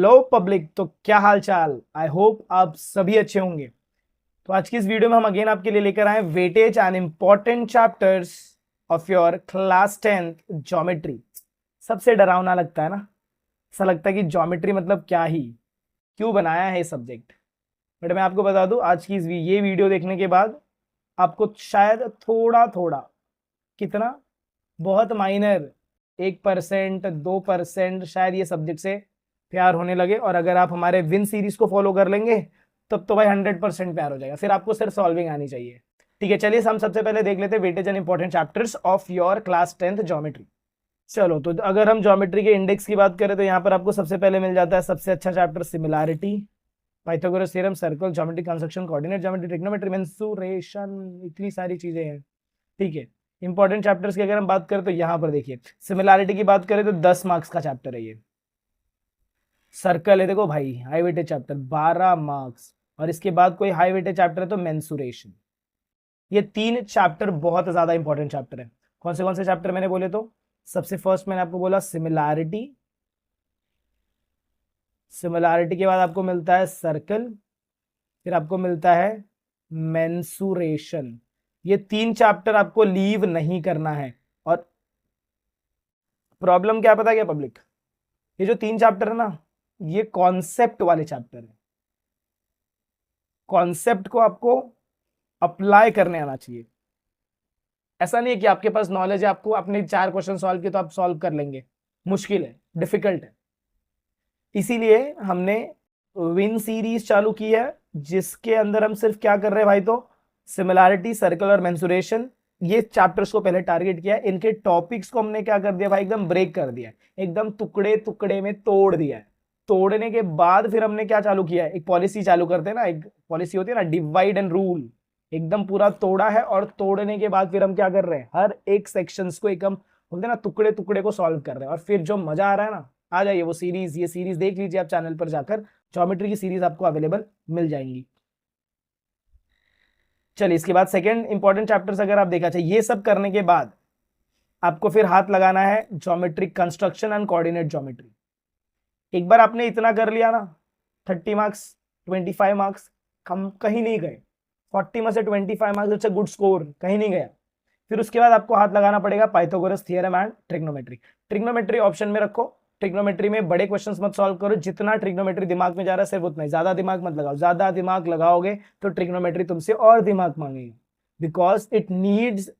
Hello public, तो क्या हाल चाल। आई होप आप सभी अच्छे होंगे। तो आज की इस वीडियो में हम अगेन आपके लिए लेकर आए weightage and important chapters of your class 10th geometry. सबसे डरावना लगता है ना, ऐसा लगता है कि ज्योमेट्री मतलब क्या ही, क्यों बनाया है ये सब्जेक्ट। बट मैं आपको बता दूं, आज की ये वीडियो देखने के बाद आपको शायद थोड़ा थोड़ा, कितना, बहुत माइनर, 1% 2% शायद ये सब्जेक्ट से प्यार होने लगे। और अगर आप हमारे विन सीरीज को फॉलो कर लेंगे तब तो भाई 100% प्यार हो जाएगा। फिर आपको सिर्फ सॉल्विंग आनी चाहिए। ठीक है, चलिए हम सबसे पहले देख लेते हैं weightage and important chapters of your class 10th geometry. चलो, तो अगर हम ज्योमेट्री के इंडेक्स की बात करें तो यहाँ पर आपको सबसे पहले मिल जाता है सबसे अच्छा chapter similarity, Pythagoras theorem, circle, geometric construction, coordinate geometry, trigonometry, mensuration, इतनी सारी चीजें हैं। ठीक है, इंपॉर्टेंट चैप्टर्स की अगर हम बात करें तो यहां पर देखिए, सिमिलैरिटी की बात करें तो 10 मार्क्स का चैप्टर है ये। सर्कल है, देखो भाई, हाई वेटेज चैप्टर, 12 मार्क्स। और इसके बाद कोई हाई वेटेज चैप्टर है तो मेंसुरेशन। ये 3 चैप्टर बहुत ज्यादा इंपॉर्टेंट चैप्टर है। कौन से चैप्टर मैंने बोले तो सबसे फर्स्ट मैंने आपको बोला सिमिलैरिटी, सिमिलैरिटी के बाद आपको मिलता है सर्कल, फिर आपको मिलता है मेंसुरेशन। ये 3 चैप्टर आपको लीव नहीं करना है। और प्रॉब्लम क्या पता क्या पब्लिक, ये जो 3 चैप्टर है ना, ये कॉन्सेप्ट वाले चैप्टर है। कॉन्सेप्ट को आपको अप्लाई करने आना चाहिए। ऐसा नहीं है कि आपके पास नॉलेज है, आपको अपने 4 क्वेश्चन सॉल्व किए तो आप सॉल्व कर लेंगे। मुश्किल है, डिफिकल्ट है। इसीलिए हमने विन सीरीज चालू की है, जिसके अंदर हम सिर्फ क्या कर रहे हैं भाई, तो सिमिलैरिटी, सर्कल और मेंसुरेशन, ये चैप्टर्स को पहले टारगेट किया है। इनके टॉपिक्स को हमने क्या कर दिया भाई, एकदम ब्रेक कर दिया है, एकदम टुकड़े टुकड़े में तोड़ दिया है। तोड़ने के बाद फिर हमने क्या चालू किया है, एक पॉलिसी चालू करते हैं ना, एक पॉलिसी होती है ना, डिवाइड एंड रूल। एकदम पूरा तोड़ा है, और तोड़ने के बाद फिर हम क्या कर रहे हैं, हर एक सेक्शंस को एकदम बोलते हैं ना, टुकड़े टुकड़े को सॉल्व कर रहे हैं। और फिर जो मजा आ रहा है ना, आ जाइए वो सीरीज, ये सीरीज देख लीजिए आप चैनल पर जाकर, ज्योमेट्री की सीरीज आपको अवेलेबल मिल जाएंगी। चलिए, इसके बाद सेकंड इंपॉर्टेंट चैप्टर्स अगर आप देखा चाहिए, ये सब करने के बाद आपको फिर हाथ लगाना है geometric construction and coordinate geometry. एक बार आपने इतना कर लिया ना, 30 मार्क्स, 25 मार्क्स, कम कहीं नहीं गए। 40 में से 25 marks, it's a good score, कहीं नहीं गया। फिर उसके बाद आपको हाथ लगाना पड़ेगा Pythagoras theorem and trigonometry. Trigonometry option में रखो। ट्रिग्नोमेट्री में बड़े क्वेश्चंस मत सॉल्व करो, जितना ट्रिग्नोमेट्री दिमाग में जा रहा है सिर्फ उतना ही, ज्यादा दिमाग मत लगाओ। ज्यादा दिमाग लगाओगे तो ट्रिग्नोमेट्री तुमसे और दिमाग मांगेगी, बिकॉज इट नीड्स,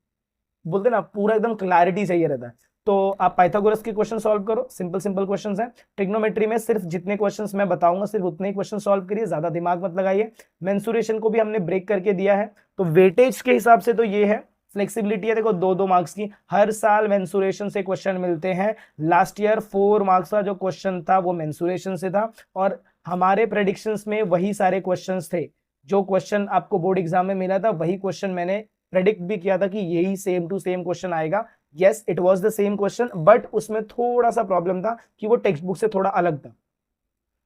बोलते ना, पूरा एकदम क्लैरिटी चाहिए रहता है। तो आप पाइथागोरस के क्वेश्चन सॉल्व करो, सिंपल सिंपल क्वेश्चंस हैं। ट्रिग्नोमेट्री में सिर्फ जितने क्वेश्चंस मैं बताऊंगा सिर्फ उतने ही क्वेश्चन सॉल्व करिए, ज्यादा दिमाग मत लगाइए। मेंसुरेशन को भी हमने ब्रेक करके दिया है, तो वेटेज के हिसाब से तो ये है। फ्लेक्सिबिलिटी है, देखो 2-2 मार्क्स की, हर साल मेंसुरेशन से क्वेश्चन मिलते हैं। लास्ट ईयर 4 मार्क्स का जो क्वेश्चन था वो मेंसुरेशन से था, और हमारे प्रेडिक्शंस में वही सारे क्वेश्चंस थे। जो क्वेश्चन आपको बोर्ड एग्जाम में मिला था वही क्वेश्चन मैंने प्रेडिक्ट भी किया था कि यही सेम टू सेम क्वेश्चन आएगा। Yes, it was the same question, but उसमें थोड़ा सा प्रॉब्लम था कि वो टेक्स्ट बुक से थोड़ा अलग था।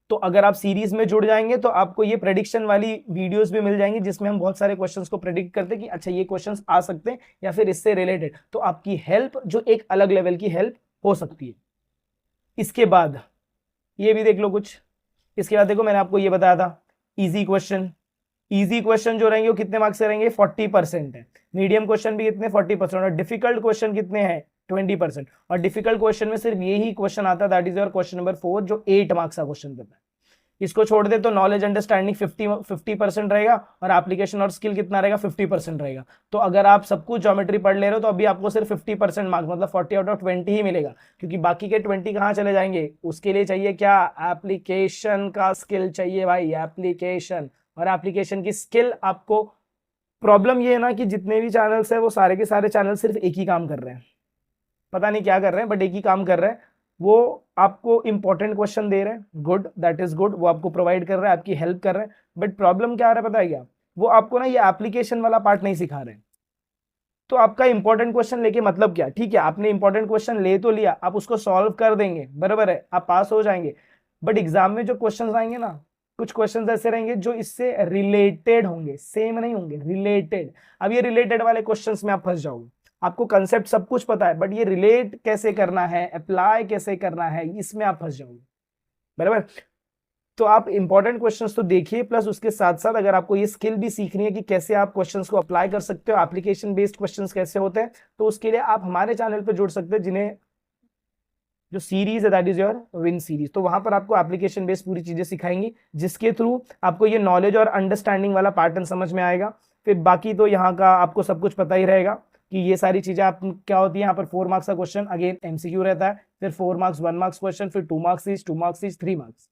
तो अगर आप सीरीज में जुड़ जाएंगे तो आपको ये प्रेडिक्शन वाली वीडियोस भी मिल जाएंगी, जिसमें हम बहुत सारे क्वेश्चंस को प्रेडिक्ट करते हैं कि अच्छा ये क्वेश्चंस आ सकते हैं या फिर इससे रिलेटेड, तो आपकी हेल्प जो एक अलग लेवल की हेल्प हो सकती है। इसके बाद ये भी देख लो कुछ। इसके बाद देखो, मैंने आपको ये बताया था इजी क्वेश्चन। इजी क्वेश्चन जो रहेंगे वो कितने मार्क्स से रहेंगे, 40% है। मीडियम क्वेश्चन भी कितने, 40%। और डिफिकल्ट क्वेश्चन कितने हैं, 20%। और डिफिकल्ट क्वेश्चन में सिर्फ यही क्वेश्चन आता है, that is your question number 4, जो 8 मार्क्स का क्वेश्चन देता है। इसको छोड़ दे तो नॉलेज अंडरस्टैंडिंग 50% रहेगा, और एप्लीकेशन और स्किल कितना रहेगा, 50% रहेगा। तो अगर आप सब कुछ ज्योमेट्री पढ़ ले रहे हो तो अभी आपको सिर्फ 50% मार्क्स, मतलब 40/20 ही मिलेगा, क्योंकि बाकी के 20 कहाँ चले जाएंगे। उसके लिए चाहिए क्या, एप्लीकेशन का स्किल चाहिए भाई, एप्लीकेशन। और एप्लीकेशन की स्किल आपको, प्रॉब्लम ये है ना कि जितने भी चैनल्स है वो सारे के सारे चैनल सिर्फ एक ही काम कर रहे हैं, पता नहीं क्या कर रहे हैं, बट एक ही काम कर रहे हैं। वो आपको इंपॉर्टेंट क्वेश्चन दे रहे हैं, गुड, दैट इज गुड, वो आपको प्रोवाइड कर रहे हैं, आपकी हेल्प कर रहे हैं। बट प्रॉब्लम क्या आ रहा है पता है क्या, वो आपको ना ये एप्लीकेशन वाला पार्ट नहीं सिखा रहे हैं। तो आपका इंपॉर्टेंट क्वेश्चन लेके मतलब क्या, ठीक है आपने इंपॉर्टेंट क्वेश्चन ले तो लिया, आप उसको सॉल्व कर देंगे, बराबर है, आप पास हो जाएंगे। बट एग्जाम में जो क्वेश्चंस आएंगे ना, कुछ क्वेश्चंस ऐसे रहेंगे जो इससे रिलेटेड होंगे, सेम नहीं होंगे, रिलेटेड। अब ये रिलेटेड वाले क्वेश्चंस में आप फंस जाओगे। आपको कंसेप्ट सब कुछ पता है, बट ये रिलेट कैसे करना है, अप्लाई कैसे करना है, इसमें आप फंस जाओगे, बराबर। तो आप इंपॉर्टेंट क्वेश्चंस तो देखिए, प्लस उसके साथ साथ अगर आपको ये स्किल भी सीखनी है कि कैसे आप क्वेश्चंस को अप्लाई कर सकते हो, एप्लीकेशन बेस्ड क्वेश्चंस कैसे होते हैं, तो उसके लिए आप हमारे चैनल पर जुड़ सकते हैं, जिन्हें जो सीरीज है that is your win series. तो वहां पर आपको एप्लीकेशन बेस्ड पूरी चीजें सिखाएंगी, जिसके थ्रू आपको ये नॉलेज और अंडरस्टैंडिंग वाला पैटर्न समझ में आएगा। फिर बाकी तो यहाँ का आपको सब कुछ पता ही रहेगा कि ये सारी चीजें आप क्या होती है। यहाँ पर 4 मार्क्स का क्वेश्चन अगेन एमसीक्यू रहता है, फिर 4 मार्क्स 1 मार्क्स क्वेश्चन, फिर 2 marks is 2 marks is 3 marks.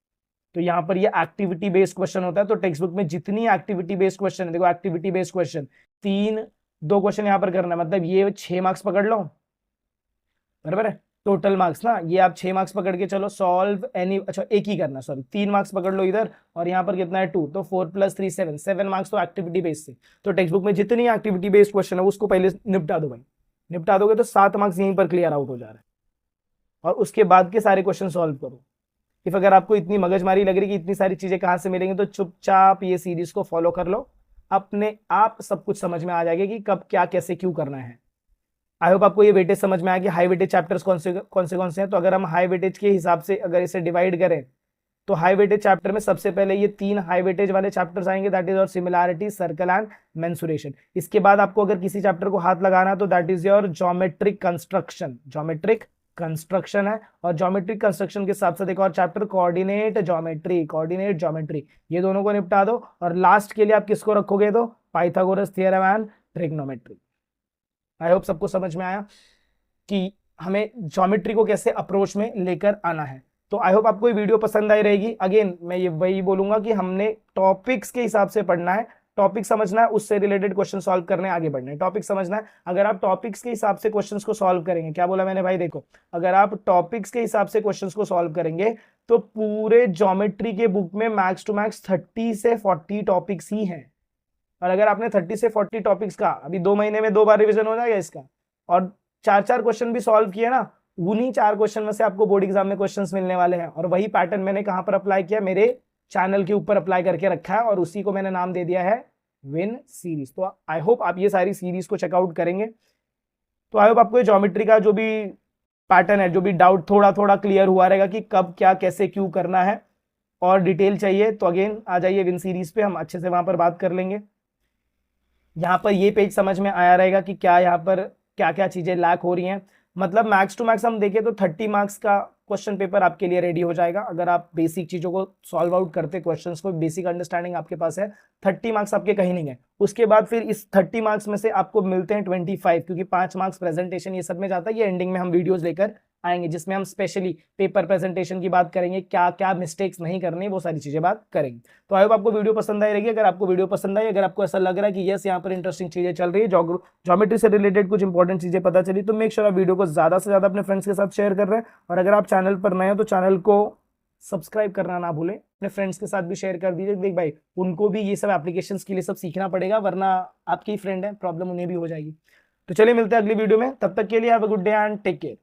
तो यहाँ पर ये एक्टिविटी बेस्ड क्वेश्चन होता है। तो टेक्स्ट बुक में जितनी एक्टिविटी बेस्ड क्वेश्चन है, देखो एक्टिविटी बेस्ड क्वेश्चन 2 क्वेश्चन यहाँ पर करना है, मतलब ये 6 मार्क्स पकड़ लो, बराबर है, टोटल मार्क्स ना, ये आप 6 मार्क्स पकड़ के चलो, सॉल्व एनी, अच्छा एक ही करना, सॉरी 3 मार्क्स पकड़ लो इधर, और यहाँ पर कितना है 2, तो 4 + 3 7 मार्क्स तो एक्टिविटी बेस्ड से। तो टेक्स्ट बुक में जितनी एक्टिविटी बेस्ड क्वेश्चन है उसको पहले निपटा दो भाई, निपटा दोगे तो 7 मार्क्स यहीं पर क्लियर आउट हो जा रहा है, और उसके बाद के सारे क्वेश्चन सॉल्व करो। इफ अगर आपको इतनी मगजमारी लग रही कि इतनी सारी चीजें कहाँ से मिलेंगी, तो चुपचाप ये सीरीज को फॉलो कर लो, अपने आप सब कुछ समझ में आ जाएगा कि कब क्या कैसे क्यों करना है। आई होप आपको ये वेटेज समझ में आया कि हाई वेटेज चैप्टर्स कौन से हैं। तो अगर हम हाई वेटेज के हिसाब से अगर इसे डिवाइड करें, तो हाई वेटेज चैप्टर में सबसे पहले ये 3 हाई वेटेज वाले चैप्टर्स आएंगे, दैट इज और सिमिलैरिटी, सर्कल एंड मेंसुरेशन। इसके बाद आपको अगर किसी चैप्टर को हाथ लगाना है तो that is your geometric construction, geometric construction है। और ज्योमेट्रिक कंस्ट्रक्शन के साथ साथ एक और chapter coordinate geometry, coordinate geometry, ये दोनों को निपटा दो। और लास्ट के लिए आप किसको रखोगे, तो Pythagoras theorem and trigonometry. I hope सबको समझ में आया कि हमें ज्योमेट्री को कैसे अप्रोच में लेकर आना है। तो आई होप आपको ये वीडियो पसंद आई रहेगी। अगेन मैं ये वही बोलूंगा कि हमने टॉपिक्स के हिसाब से पढ़ना है, टॉपिक समझना है, उससे रिलेटेड क्वेश्चन सॉल्व करने आगे बढ़ना है, टॉपिक समझना है। अगर आप टॉपिक्स के हिसाब से क्वेश्चंस को सॉल्व करेंगे, क्या बोला मैंने भाई, देखो अगर आप टॉपिक्स के हिसाब से क्वेश्चंस को सॉल्व करेंगे तो पूरे ज्योमेट्री के बुक में मैक्स टू मैक्स 30 से 40 टॉपिक्स ही हैं। और अगर आपने 30 से 40 टॉपिक्स का अभी 2 महीने में 2 बार रिविजन हो जाएगा इसका, और 4-4 क्वेश्चन भी सॉल्व किए ना, उन्हीं 4 क्वेश्चन में से आपको बोर्ड एग्जाम में क्वेश्चंस मिलने वाले हैं। और वही पैटर्न मैंने कहां पर अप्लाई किया, मेरे चैनल के ऊपर अप्लाई करके रखा है, और उसी को मैंने नाम दे दिया है विन सीरीज। तो आई होप आप ये सारी सीरीज को चेकआउट करेंगे। तो आई होप आपको ज्योमेट्री का जो भी पैटर्न है, जो भी डाउट थोड़ा थोड़ा क्लियर हुआ रहेगा कि कब क्या कैसे क्यों करना है। और डिटेल चाहिए तो अगेन आ जाइए विन सीरीज पे, हम अच्छे से वहां पर बात कर लेंगे। यहाँ पर ये पेज समझ में आया रहेगा कि क्या यहाँ पर क्या क्या चीजें लैक हो रही हैं। मतलब मैक्स टू मैक्स हम देखें तो 30 मार्क्स का क्वेश्चन पेपर आपके लिए रेडी हो जाएगा अगर आप बेसिक चीजों को सॉल्व आउट करते, क्वेश्चंस को बेसिक अंडरस्टैंडिंग आपके पास है। 30 मार्क्स आपके कहीं नहीं गए। उसके बाद फिर इस 30 मार्क्स में से आपको मिलते हैं 25, क्योंकि 5 मार्क्स प्रेजेंटेशन ये सब में जाता है। ये एंडिंग में हम वीडियोज लेकर आएंगे जिसमें हम स्पेशली पेपर प्रेजेंटेशन की बात करेंगे, क्या क्या मिस्टेक्स नहीं करनी, वो सारी चीजें बात करेंगे। तो आई होप आपको वीडियो पसंद आई रहेगी। अगर आपको वीडियो पसंद आई, अगर आपको ऐसा लग रहा है कि यस यहाँ पर इंटरेस्टिंग चीजें चल रही है, ज्योमेट्री से रिलेटेड कुछ इंपॉर्टेंट चीजें पता चली, तो मेक श्योर आप वीडियो को ज्यादा से ज्यादा अपने फ्रेंड्स के साथ शेयर कर रहे हैं। और अगर आप चैनल पर नए हो तो चैनल को सब्सक्राइब करना ना भूलें, अपने फ्रेंड्स के साथ भी शेयर कर दीजिए। देख भाई, उनको भी ये सब एप्लीकेशंस के लिए सब सीखना पड़ेगा, वरना आपके ही फ्रेंड है, प्रॉब्लम उन्हें भी हो जाएगी। तो चलिए मिलते हैं अगली वीडियो में, तब तक के लिए have a good day and take care.